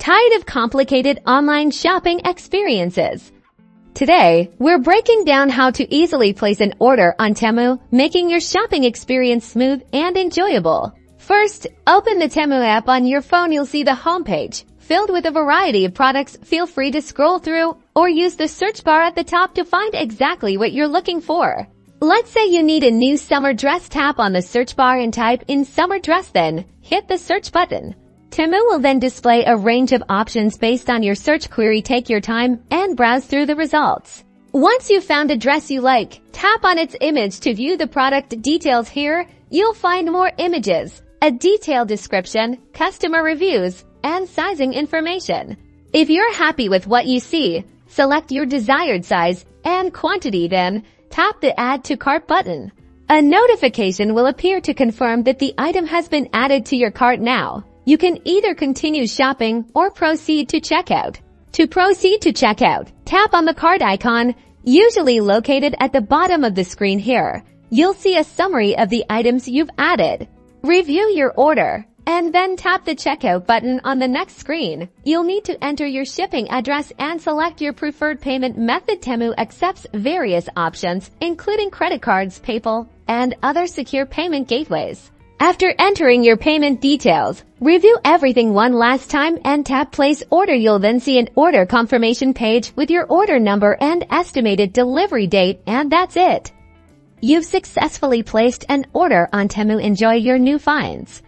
Tired of complicated online shopping experiences? Today, we're breaking down how to easily place an order on Temu, making your shopping experience smooth and enjoyable. First, open the Temu app on your phone. You'll see the homepage filled with a variety of products. Feel free to scroll through or use the search bar at the top to find exactly what you're looking for. Let's say you need a new summer dress. Tap on the search bar and type in summer dress, then hit the search button. Temu will then display a range of options based on your search query. Take your time and browse through the results. Once you've found a dress you like, tap on its image to view the product details. Here, you'll find more images, a detailed description, customer reviews, and sizing information. If you're happy with what you see, select your desired size and quantity, then tap the Add to Cart button. A notification will appear to confirm that the item has been added to your cart. Now, you can either continue shopping or proceed to checkout. To proceed to checkout, tap on the cart icon, usually located at the bottom of the screen. Here, you'll see a summary of the items you've added. Review your order, and then tap the checkout button on the next screen. You'll need to enter your shipping address and select your preferred payment method. Temu accepts various options, including credit cards, PayPal, and other secure payment gateways. After entering your payment details, review everything one last time and tap Place Order. You'll then see an order confirmation page with your order number and estimated delivery date, and that's it. You've successfully placed an order on Temu. Enjoy your new finds.